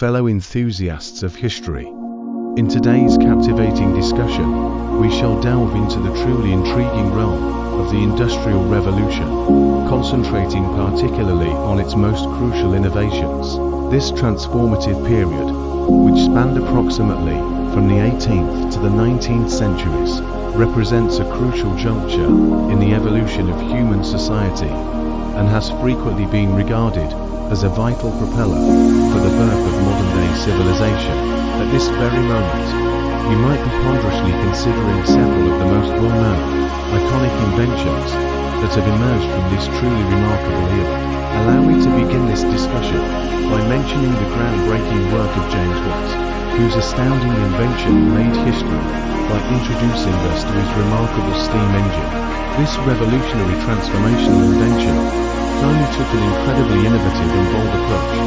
fellow enthusiasts of history. In today's captivating discussion, we shall delve into the truly intriguing realm of the Industrial Revolution, concentrating particularly on its most crucial innovations. This transformative period, which spanned approximately from the 18th to the 19th centuries, represents a crucial juncture in the evolution of human society and has frequently been regarded as a vital propeller for the birth of modern-day civilization. At this very moment, you might be ponderously considering several of the most well-known, iconic inventions that have emerged from this truly remarkable era. Allow me to begin this discussion by mentioning the groundbreaking work of James Watt, whose astounding invention made history by introducing us to his remarkable steam engine. This revolutionary transformational invention not only took an incredibly innovative and bold approach,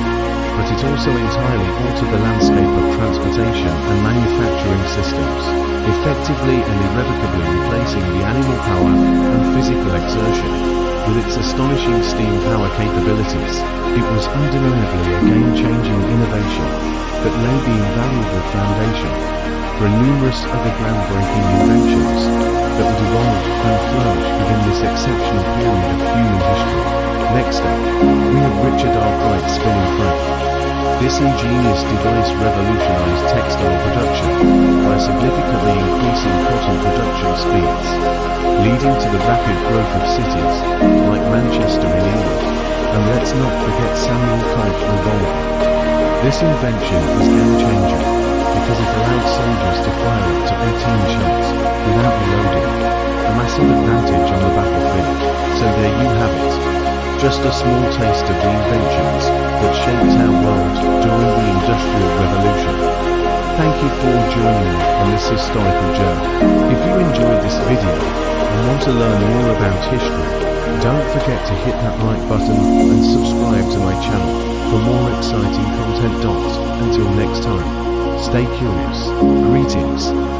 but it also entirely altered the landscape of transportation and manufacturing systems, effectively and irrevocably replacing the animal power and physical exertion. With its astonishing steam power capabilities, it was undeniably a game-changing innovation that laid the invaluable foundation for numerous other groundbreaking inventions that would evolve and flourish within this exceptional period of human history. Next up, we have Richard Arkwright's spinning frame. This ingenious device revolutionized textile production by significantly increasing cotton production speeds, leading to the rapid growth of cities like Manchester in England. And let's not forget Samuel Colt's revolver. This invention was game-changing because it allowed soldiers to fire up to 18 shots without reloading, a massive advantage on the battlefield. So there you have it, just a small taste of the inventions that shaped our world during the Industrial Revolution. Thank you for joining me on this historical journey. If you enjoyed this video and want to learn more about history, don't forget to hit that like button and subscribe to my channel for more exciting content. Until next time, stay curious. Greetings.